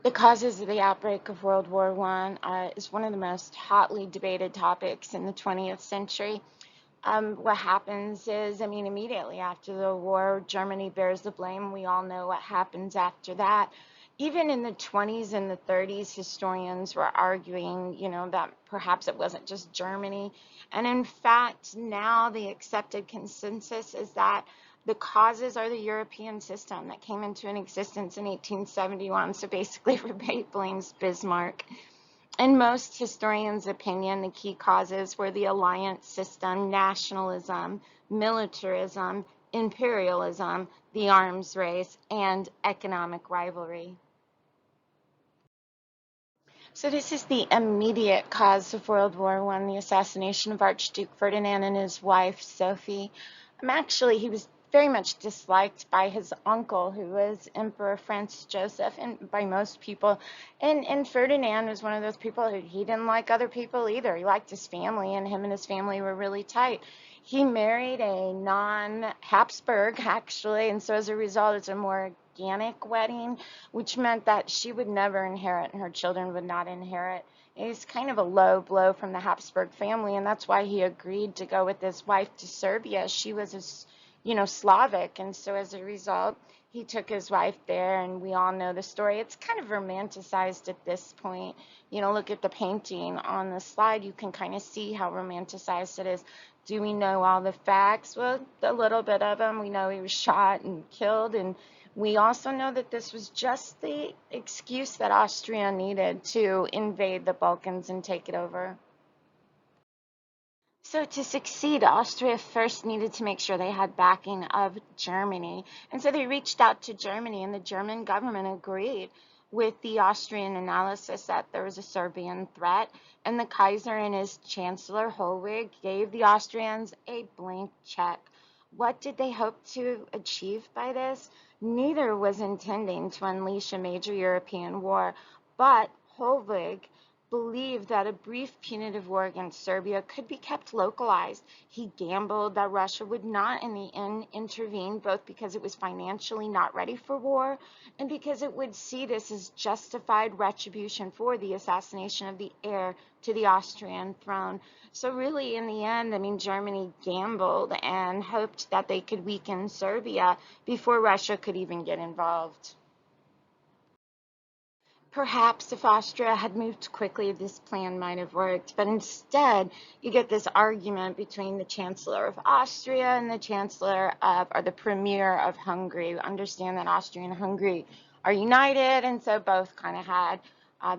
The causes of the outbreak of World War I is one of the most hotly debated topics in the 20th century. What happens is, immediately after the war, Germany bears the blame. We all know what happens after that. Even in the 20s and the 30s, historians were arguing, that perhaps it wasn't just Germany. And in fact, now the accepted consensus is that the causes are the European system that came into an existence in 1871. So basically, everybody blames Bismarck. In most historians' opinion, the key causes were the alliance system, nationalism, militarism, imperialism, the arms race, and economic rivalry. So this is the immediate cause of World War I, the assassination of Archduke Ferdinand and his wife, Sophie. Actually, he was very much disliked by his uncle, who was Emperor Francis Joseph, and by most people. And Ferdinand was one of those people who he didn't like other people either. He liked his family, and him and his family were really tight. He married a non-Habsburg, actually, and so as a result, it's a more organic wedding, which meant that she would never inherit and her children would not inherit. It's kind of a low blow from the Habsburg family, and that's why he agreed to go with his wife to Serbia. She was, Slavic, and so as a result, he took his wife there, and we all know the story. It's kind of romanticized at this point. Look at the painting on the slide. You can kind of see how romanticized it is. Do we know all the facts? Well, a little bit of them. We know he was shot and killed, and we also know that this was just the excuse that Austria needed to invade the Balkans and take it over. So to succeed, Austria first needed to make sure they had backing of Germany. And so they reached out to Germany, and the German government agreed with the Austrian analysis that there was a Serbian threat. And the Kaiser and his Chancellor Holwig gave the Austrians a blank check. What did they hope to achieve by this? Neither was intending to unleash a major European war, but Holwig believed that a brief punitive war against Serbia could be kept localized. He gambled that Russia would not in the end intervene, both because it was financially not ready for war and because it would see this as justified retribution for the assassination of the heir to the Austrian throne. So really, in the end, Germany gambled and hoped that they could weaken Serbia before Russia could even get involved. Perhaps if Austria had moved quickly, this plan might have worked, but instead you get this argument between the Chancellor of Austria and the Chancellor of, or the Premier of Hungary. We understand that Austria and Hungary are united, and so both kind of had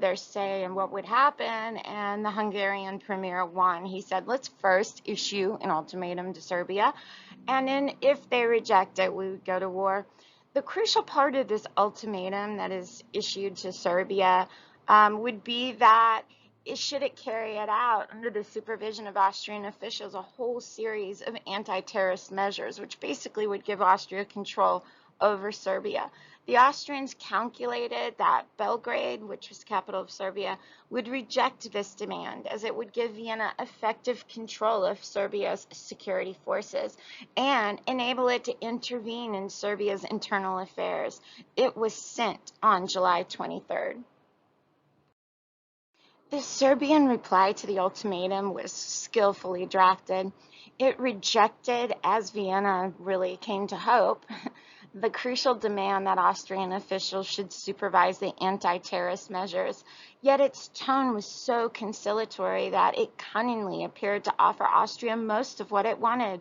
their say in what would happen, and the Hungarian Premier won. He said, let's first issue an ultimatum to Serbia, and then if they reject it, we would go to war. The crucial part of this ultimatum that is issued to Serbia would be that should it carry it out under the supervision of Austrian officials, a whole series of anti-terrorist measures, which basically would give Austria control over Serbia. The Austrians calculated that Belgrade, which was the capital of Serbia, would reject this demand, as it would give Vienna effective control of Serbia's security forces and enable it to intervene in Serbia's internal affairs. It was sent on July 23rd. The Serbian reply to the ultimatum was skillfully drafted. It rejected, as Vienna really came to hope, the crucial demand that Austrian officials should supervise the anti-terrorist measures. Yet its tone was so conciliatory that it cunningly appeared to offer Austria most of what it wanted.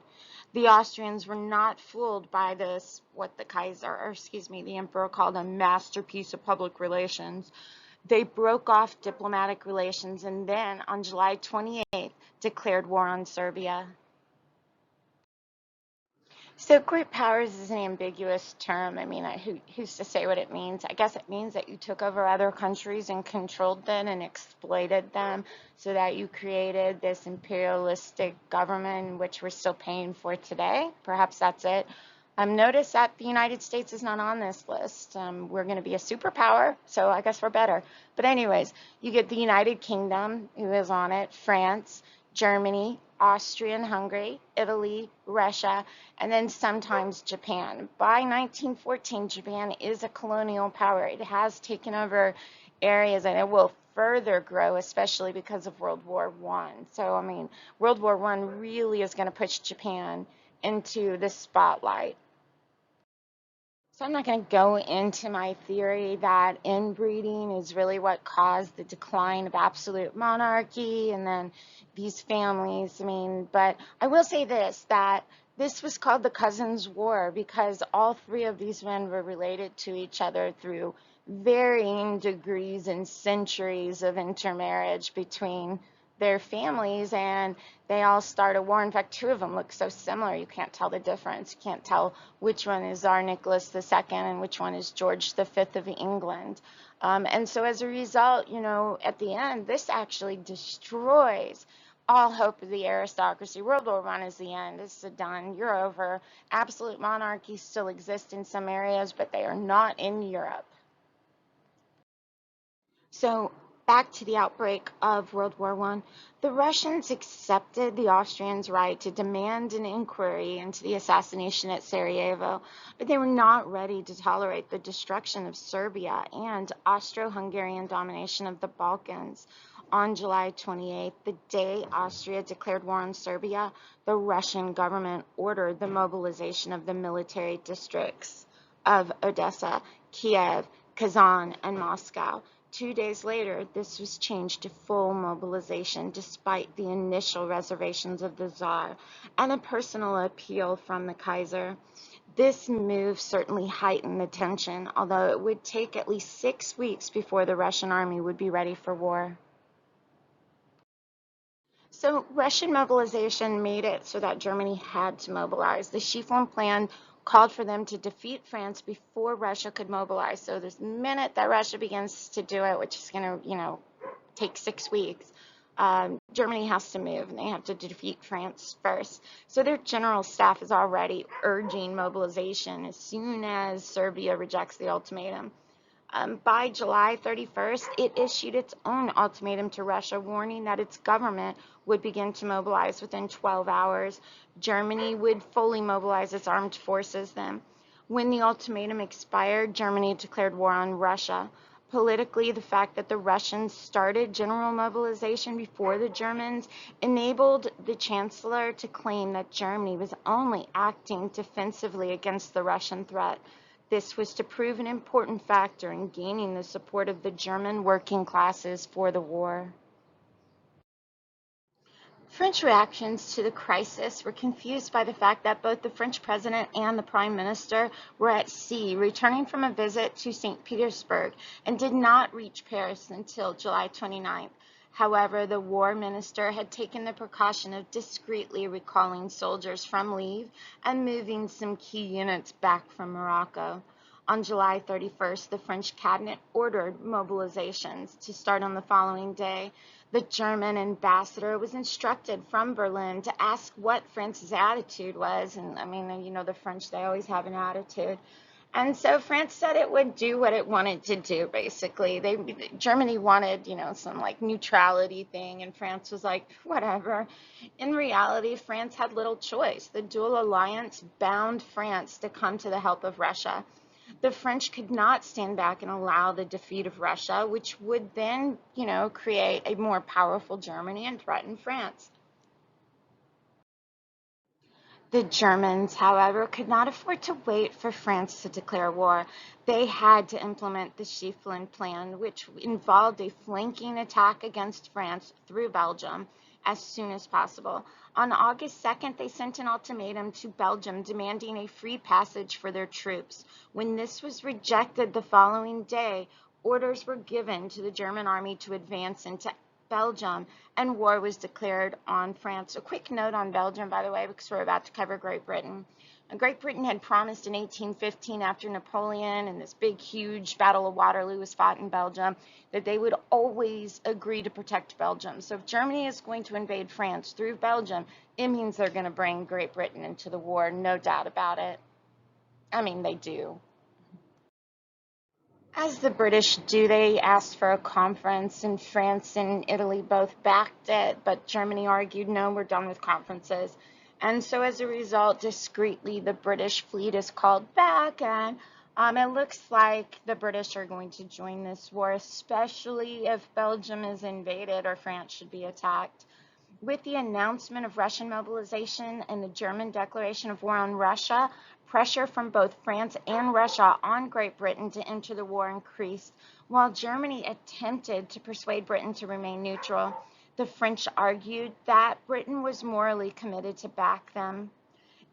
The Austrians were not fooled by this, what the Kaiser, or excuse me, the Emperor called a masterpiece of public relations. They broke off diplomatic relations and then, on July 28th, declared war on Serbia. So great powers is an ambiguous term. Who's to say what it means? I guess it means that you took over other countries and controlled them and exploited them so that you created this imperialistic government, which we're still paying for today. Perhaps that's it. Notice that the United States is not on this list. We're going to be a superpower, so I guess we're better. But anyways, you get the United Kingdom, who is on it, France, Germany, Austria and Hungary, Italy, Russia, and then sometimes Japan. By 1914, Japan is a colonial power. It has taken over areas and it will further grow, especially because of World War One. So, I mean, World War One really is going to push Japan into the spotlight. So I'm not going to go into my theory that inbreeding is really what caused the decline of absolute monarchy and then these families. I mean, but I will say this, that this was called the Cousins' War because all three of these men were related to each other through varying degrees and centuries of intermarriage between their families, and they all start a war. In fact, two of them look so similar you can't tell the difference. You can't tell which one is Tsar Nicholas II and which one is George V of England. And so as a result, you know, at the end, this actually destroys all hope of the aristocracy. World War One is the end. It's done. You're over. Absolute monarchies still exist in some areas, but they are not in Europe. So back to the outbreak of World War One, the Russians accepted the Austrians' right to demand an inquiry into the assassination at Sarajevo, but they were not ready to tolerate the destruction of Serbia and Austro-Hungarian domination of the Balkans. On July 28th, the day Austria declared war on Serbia, the Russian government ordered the mobilization of the military districts of Odessa, Kiev, Kazan, and Moscow. 2 days later, this was changed to full mobilization despite the initial reservations of the Tsar and a personal appeal from the Kaiser. This move certainly heightened the tension, although it would take at least 6 weeks before the Russian army would be ready for war. So Russian mobilization made it so that Germany had to mobilize. The Schieffelin Plan called for them to defeat France before Russia could mobilize. So the minute that Russia begins to do it, which is going to, take 6 weeks, Germany has to move and they have to defeat France first. So their general staff is already urging mobilization as soon as Serbia rejects the ultimatum. By July 31st, it issued its own ultimatum to Russia, warning that its government would begin to mobilize within 12 hours. Germany would fully mobilize its armed forces then. When the ultimatum expired, Germany declared war on Russia. Politically, the fact that the Russians started general mobilization before the Germans enabled the Chancellor to claim that Germany was only acting defensively against the Russian threat. This was to prove an important factor in gaining the support of the German working classes for the war. French reactions to the crisis were confused by the fact that both the French president and the prime minister were at sea, returning from a visit to St. Petersburg, and did not reach Paris until July 29th. However, the war minister had taken the precaution of discreetly recalling soldiers from leave and moving some key units back from Morocco. On July 31st, the French cabinet ordered mobilizations to start on the following day. The German ambassador was instructed from Berlin to ask what France's attitude was. And I mean, the French, they always have an attitude. And so France said it would do what it wanted to do, basically. Germany wanted, some like neutrality thing, and France was like, whatever. In reality, France had little choice. The dual alliance bound France to come to the help of Russia. The French could not stand back and allow the defeat of Russia, which would then, create a more powerful Germany and threaten France. The Germans, however, could not afford to wait for France to declare war. They had to implement the Schieffelin Plan, which involved a flanking attack against France through Belgium as soon as possible. On August 2nd, they sent an ultimatum to Belgium demanding a free passage for their troops. When this was rejected the following day, orders were given to the German army to advance into Belgium, and war was declared on France. A quick note on Belgium, by the way, because we're about to cover Great Britain. Great Britain had promised in 1815, after Napoleon and this big, huge Battle of Waterloo was fought in Belgium, that they would always agree to protect Belgium. So if Germany is going to invade France through Belgium, it means they're going to bring Great Britain into the war, no doubt about it. I mean, they do. As the British do, they asked for a conference, and France and Italy both backed it, but Germany argued, no, we're done with conferences. And so as a result, discreetly, the British fleet is called back, and it looks like the British are going to join this war, especially if Belgium is invaded or France should be attacked. With the announcement of Russian mobilization and the German declaration of war on Russia, pressure from both France and Russia on Great Britain to enter the war increased, while Germany attempted to persuade Britain to remain neutral. The French argued that Britain was morally committed to back them.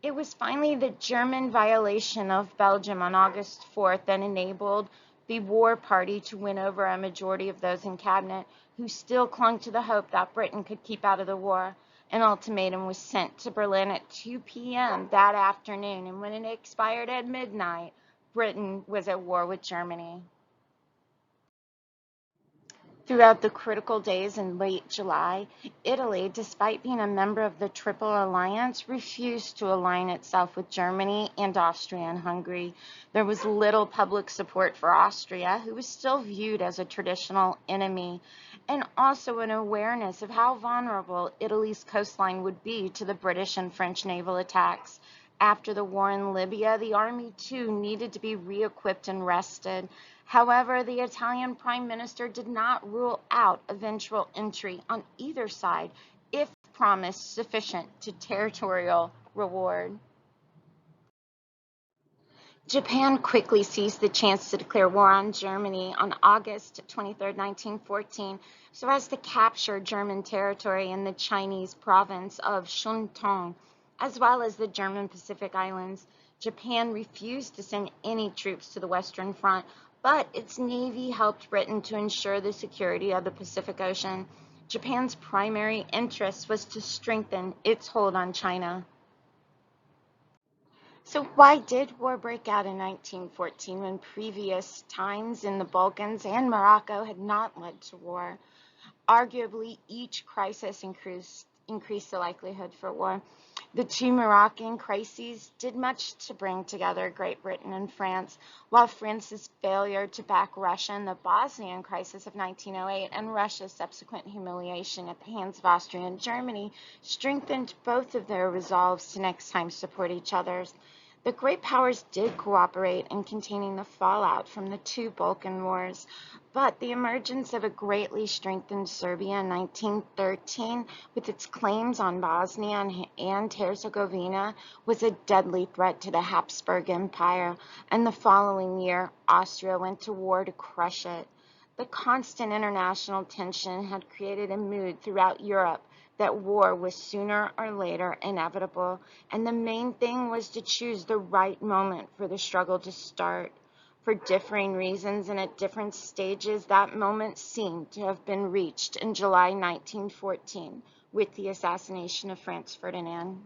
It was finally the German violation of Belgium on August 4th that enabled the war party to win over a majority of those in cabinet who still clung to the hope that Britain could keep out of the war. An ultimatum was sent to Berlin at 2 p.m. that afternoon, and when it expired at midnight, Britain was at war with Germany. Throughout the critical days in late July, Italy, despite being a member of the Triple Alliance, refused to align itself with Germany and Austria and Hungary. There was little public support for Austria, who was still viewed as a traditional enemy, and also an awareness of how vulnerable Italy's coastline would be to the British and French naval attacks. After the war in Libya, the army too needed to be re-equipped and rested. However, the Italian Prime Minister did not rule out eventual entry on either side if promised sufficient to territorial reward. Japan quickly seized the chance to declare war on Germany on August 23, 1914, so as to capture German territory in the Chinese province of Shandong, as well as the German Pacific Islands. Japan refused to send any troops to the Western Front, but its navy helped Britain to ensure the security of the Pacific Ocean. Japan's primary interest was to strengthen its hold on China. So why did war break out in 1914 when previous times in the Balkans and Morocco had not led to war? Arguably, each crisis increased the likelihood for war. The two Moroccan crises did much to bring together Great Britain and France, while France's failure to back Russia in the Bosnian crisis of 1908 and Russia's subsequent humiliation at the hands of Austria and Germany strengthened both of their resolves to next time support each other. The great powers did cooperate in containing the fallout from the two Balkan wars, but the emergence of a greatly strengthened Serbia in 1913, with its claims on Bosnia and Herzegovina, was a deadly threat to the Habsburg Empire, and the following year, Austria went to war to crush it. The constant international tension had created a mood throughout Europe that war was sooner or later inevitable, and the main thing was to choose the right moment for the struggle to start. For differing reasons and at different stages, that moment seemed to have been reached in July 1914 with the assassination of Franz Ferdinand.